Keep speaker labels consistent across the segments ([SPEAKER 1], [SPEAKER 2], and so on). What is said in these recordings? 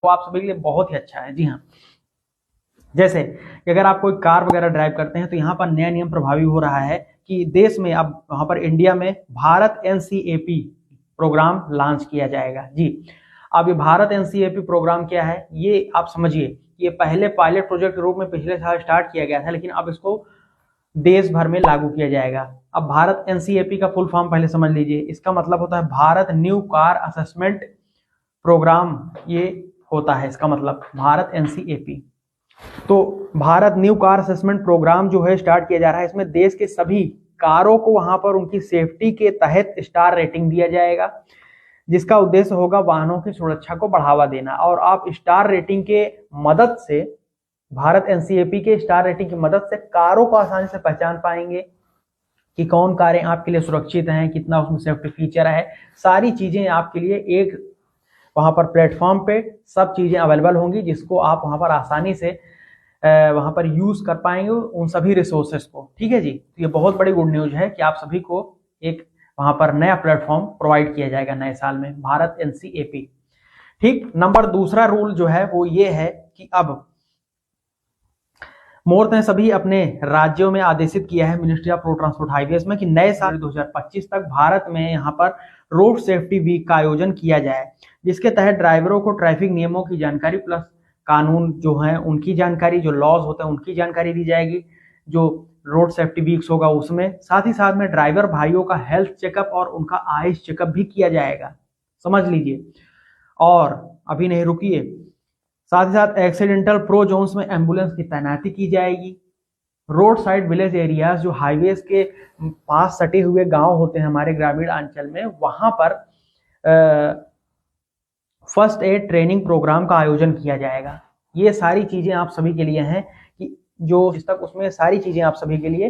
[SPEAKER 1] वो आप सभी के लिए बहुत ही अच्छा है। जी हाँ, जैसे कि अगर आप कोई कार वगैरह ड्राइव करते हैं तो यहाँ पर नया नियम प्रभावी हो रहा है कि देश में अब वहाँ पर इंडिया में भारत NCAP प्रोग्राम लॉन्च किया जाएगा। जी, अब ये भारत NCAP प्रोग्राम क्या है ये आप समझिए। ये पहले पायलट प्रोजेक्ट के रूप में पिछले साल स्टार्ट किया गया था, लेकिन अब इसको देश भर में लागू किया जाएगा। अब भारत NCAP का फुल फॉर्म पहले समझ लीजिए। इसका मतलब होता है Bharat new car assessment program, ये होता है इसका मतलब भारत NCAP। तो Bharat new car assessment program जो है स्टार्ट किया जा रहा है, इसमें देश के सभी कारों को वहां पर उनकी सेफ्टी के तहत स्टार रेटिंग दिया जाएगा, जिसका उद्देश्य होगा वाहनों की सुरक्षा को बढ़ावा देना। और आप स्टार रेटिंग के मदद से, भारत NCAP के स्टार रेटिंग की मदद से कारों को आसानी से पहचान पाएंगे कि कौन कारें आपके लिए सुरक्षित हैं, कितना उसमें सेफ्टी फीचर है। सारी चीजें आपके लिए एक वहां पर प्लेटफॉर्म पे सब चीजें अवेलेबल होंगी, जिसको आप वहां पर आसानी से वहां पर यूज कर पाएंगे उन सभी रिसोर्सेस को। ठीक है जी, तो ये बहुत बड़ी गुड न्यूज है कि आप सभी को एक वहां पर नया प्लेटफॉर्म प्रोवाइड किया जाएगा नए साल में, भारत NCAP। ठीक, नंबर दूसरा रूल जो है वो ये है कि अब मोर्थ ने सभी अपने राज्यों में आदेशित किया है ministry of road transport highways में कि नए साल 2025 तक भारत में यहाँ पर रोड सेफ्टी वीक का आयोजन किया जाए, जिसके तहत ड्राइवरों को ट्रैफिक नियमों की जानकारी प्लस कानून जो है उनकी जानकारी, जो लॉज होते हैं उनकी जानकारी दी जाएगी जो रोड सेफ्टी वीक्स होगा उसमें। साथ ही साथ में ड्राइवर भाइयों का हेल्थ चेकअप और उनका आइस चेकअप भी किया जाएगा, समझ लीजिए। और अभी नहीं रुकिए, साथ ही साथ एक्सीडेंटल प्रो जोन्स में एम्बुलेंस की तैनाती की जाएगी। रोड साइड विलेज एरियाज जो हाईवेज के पास सटे हुए गांव होते हैं हमारे ग्रामीण अंचल में, वहां पर फर्स्ट एड ट्रेनिंग प्रोग्राम का आयोजन किया जाएगा। ये सारी चीजें आप सभी के लिए हैं कि जो जिस तक उसमें सारी चीजें आप सभी के लिए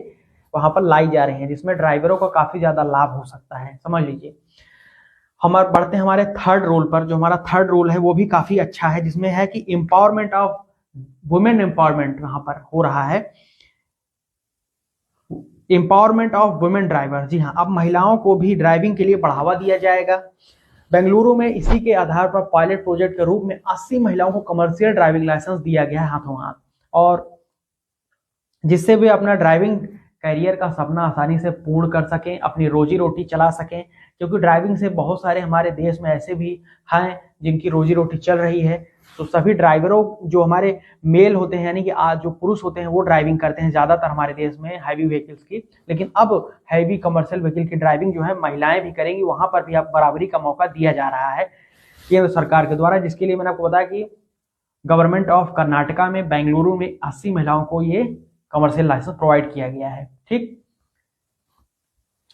[SPEAKER 1] वहां पर लाई जा रही हैं, जिसमें ड्राइवरों का काफी ज्यादा लाभ हो सकता है, समझ लीजिए। हमारे बढ़ते हैं हमारे थर्ड रूल पर। जो हमारा थर्ड रूल है वो भी काफी अच्छा है, जिसमें है कि एम्पावरमेंट ऑफ वुमेन एम्पावरमेंट वहां पर हो रहा है, एम्पावरमेंट ऑफ वुमेन ड्राइवर। जी हाँ, अब महिलाओं को भी ड्राइविंग के लिए बढ़ावा दिया जाएगा। बेंगलुरु में इसी के आधार पर पायलट प्रोजेक्ट के रूप में 80 महिलाओं को कमर्शियल ड्राइविंग लाइसेंस दिया गया है हाथों हाथ, और जिससे वे अपना ड्राइविंग करियर का सपना आसानी से पूर्ण कर सकें, अपनी रोजी रोटी चला सकें। क्योंकि ड्राइविंग से बहुत सारे हमारे देश में ऐसे भी हैं जिनकी रोजी रोटी चल रही है। तो सभी ड्राइवरों जो हमारे मेल होते हैं, यानी कि आज जो पुरुष होते हैं वो ड्राइविंग करते हैं ज्यादातर हमारे देश में हैवी व्हीकल्स की, लेकिन अब हैवी कमर्शियल व्हीकल की ड्राइविंग जो है महिलाएं भी करेंगी। वहां पर भी अब बराबरी का मौका दिया जा रहा है केंद्र सरकार के द्वारा, जिसके लिए मैंने आपको बताया कि गवर्नमेंट ऑफ कर्नाटका में बेंगलुरु में 80 महिलाओं को ये कमर्शियल लाइसेंस प्रोवाइड किया गया है। ठीक,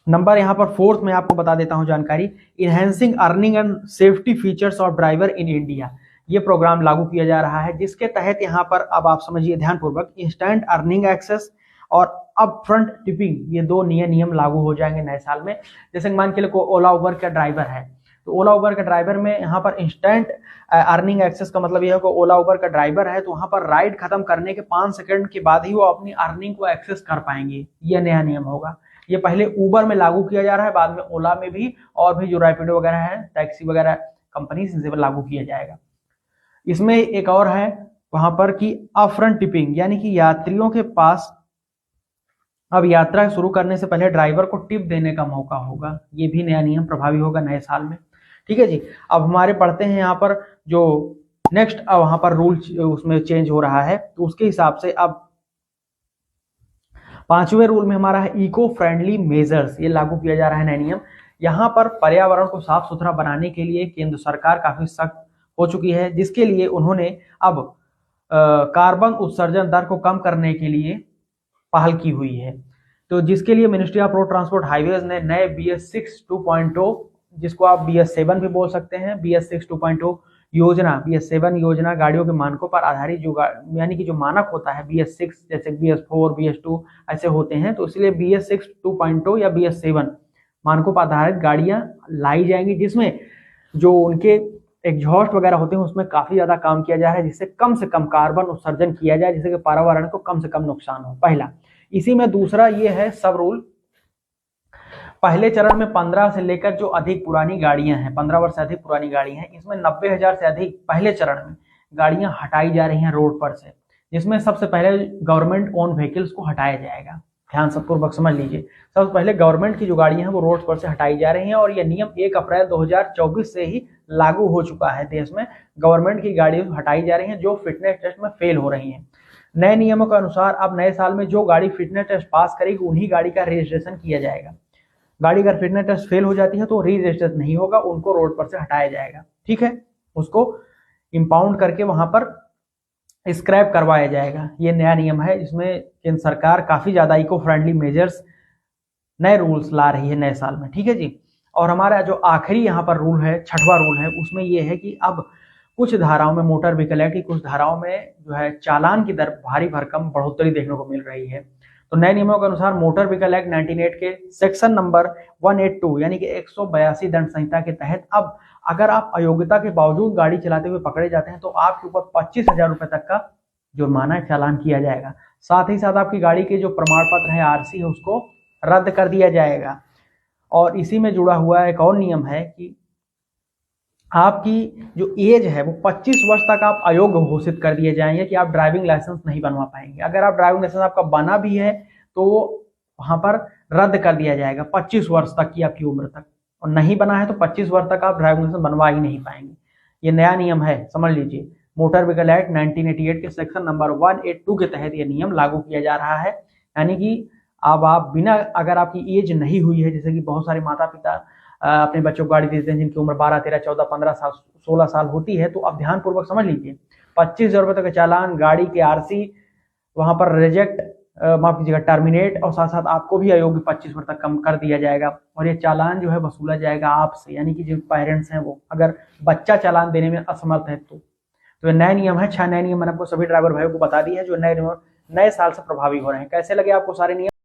[SPEAKER 1] नंबर यहाँ पर फोर्थ में आपको बता देता हूं जानकारी, enhancing earning and safety features of driver in India. ये प्रोग्राम लागू किया जा रहा है, जिसके तहत यहाँ पर अब आप समझिए ध्यानपूर्वक, इंस्टेंट अर्निंग एक्सेस और अप फ्रंट टिपिंग, ये दो नए नियम लागू हो जाएंगे नए साल में। जैसे मान के लिए ओला उबर का ड्राइवर है, तो ओला उबर के ड्राइवर में यहाँ पर इंस्टेंट अर्निंग एक्सेस का मतलब यह है कि ओला उबर का ड्राइवर है तो वहां पर राइड खत्म करने के 5 सेकंड के बाद ही वो अपनी अर्निंग को एक्सेस कर पाएंगे। ये नया नियम होगा। ये पहले उबर में लागू किया जा रहा है, बाद में ओला में भी, और भी जो रैपिडो वगैरह है, टैक्सी वगैरह कंपनी इनसे लागू किया जाएगा। इसमें एक और है वहां पर कि अपफ्रंट टिपिंग, यानी कि यात्रियों के पास अब यात्रा शुरू करने से पहले ड्राइवर को टिप देने का मौका होगा। ये भी नया नियम प्रभावी होगा नए साल में। ठीक है जी, अब हमारे पढ़ते हैं यहाँ पर जो नेक्स्ट वहां पर रूल उसमें चेंज हो रहा है, तो उसके हिसाब से अब 5वें रूल में हमारा है इको फ्रेंडली मेजर्स। ये लागू किया जा रहा है नया नियम। यहाँ पर पर्यावरण को साफ सुथरा बनाने के लिए केंद्र सरकार काफी सख्त हो चुकी है, जिसके लिए उन्होंने अब कार्बन उत्सर्जन दर को कम करने के लिए पहल की हुई है। तो जिसके लिए ministry of road transport highways ने नए BS6 2.0, जिसको आप BS7 भी बोल सकते हैं, BS6 2.0 योजना, BS7 योजना गाड़ियों के मानकों पर आधारित जो यानी कि जो मानक होता है BS6 जैसे BS4 BS2 ऐसे होते हैं, तो इसलिए BS6 2.0 या BS7 मानकों पर आधारित गाड़ियां लाई जाएंगी, जिसमें जो उनके एग्जॉस्ट वगैरह होते हैं उसमें काफी ज्यादा काम किया जा रहा है, जिससे कम से कम कार्बन उत्सर्जन किया जाए, जिससे कि पर्यावरण को कम से कम नुकसान हो। पहला। इसी में दूसरा ये है सब रूल, पहले चरण में 15 से लेकर जो अधिक पुरानी गाड़ियां हैं, 15 वर्ष से अधिक पुरानी गाड़ी हैं, इसमें 90,000 से अधिक पहले चरण में गाड़ियां हटाई जा रही हैं रोड पर से, जिसमें सबसे पहले गवर्नमेंट ओन व्हीकल्स को हटाया जाएगा। ध्यान पूर्वक समझ लीजिए, सबसे पहले गवर्नमेंट की जो गाड़ियां हैं वो रोड पर से हटाई जा रही हैं और यह नियम 1 अप्रैल 2024 से ही लागू हो चुका है। देश में गवर्नमेंट की गाड़ियां हटाई जा रही हैं जो फिटनेस टेस्ट में फेल हो रही हैं। नए नियमों के अनुसार अब नए साल में जो गाड़ी फिटनेस टेस्ट पास करेगी उन्हीं गाड़ी का रजिस्ट्रेशन किया जाएगा। गाड़ी अगर फिटनेस टेस्ट फेल हो जाती है तो री रजिस्टर नहीं होगा, उनको रोड पर से हटाया जाएगा। ठीक है, उसको इंपाउंड करके वहां पर स्क्रैप करवाया जाएगा। ये नया नियम है, इसमें केंद्र सरकार काफी ज्यादा इको फ्रेंडली मेजर्स, नए रूल्स ला रही है नए साल में। ठीक है जी। और हमारा जो आखिरी यहाँ पर रूल है, 6वां रूल है, उसमें यह है कि अब कुछ धाराओं में, मोटर व्हीकल एक्ट की कुछ धाराओं में जो है चालान की दर भारी भरकम बढ़ोतरी देखने को मिल रही है। तो नए नियमों के अनुसार मोटर व्हीकल एक्ट 1908 के सेक्शन नंबर 182 यानी कि 182 दंड संहिता के तहत अब अगर आप अयोग्यता के बावजूद गाड़ी चलाते हुए पकड़े जाते हैं तो आपके ऊपर 25,000 रुपए तक का जुर्माना चालान किया जाएगा। साथ ही साथ आपकी गाड़ी के जो प्रमाण पत्र है, आरसी है, उसको रद्द कर दिया जाएगा। और इसी में जुड़ा हुआ एक और नियम है कि आपकी जो एज है वो 25 वर्ष तक आप अयोग्य घोषित कर दिए जाएंगे कि आप ड्राइविंग लाइसेंस नहीं बनवा पाएंगे। अगर आप ड्राइविंग लाइसेंस आपका बना भी है तो वहां पर रद्द कर दिया जाएगा 25 वर्ष तक की आपकी उम्र तक, और नहीं बना है तो 25 वर्ष तक आप ड्राइविंग लाइसेंस बनवा ही नहीं पाएंगे। ये नया नियम है, समझ लीजिए। मोटर व्हीकल एक्ट 1988 के सेक्शन नंबर 182 के तहत ये नियम लागू किया जा रहा है। यानी कि अब आप बिना, अगर आपकी एज नहीं हुई है, जैसे कि बहुत सारे माता पिता अपने बच्चों को गाड़ी देते हैं जिनकी उम्र 12, 13, 14, 15 साल, 16 साल होती है, तो अब ध्यानपूर्वक समझ लीजिए, 25,000 रुपए तक का चालान, गाड़ी के आरसी वहां पर रिजेक्ट, माफ कीजिएगा टर्मिनेट, और साथ साथ आपको भी अयोग्य 25 वर्ष तक कम कर दिया जाएगा। और ये चालान जो है वसूला जाएगा आपसे, यानी कि जो पेरेंट्स हैं वो, अगर बच्चा चालान देने में असमर्थ है तो ये नए नियम है। 6 नए नियम मैंने आपको सभी ड्राइवर भाइयों को बता दिए हैं जो नए साल से प्रभावी हो रहे हैं। कैसे लगे आपको सारे नियम?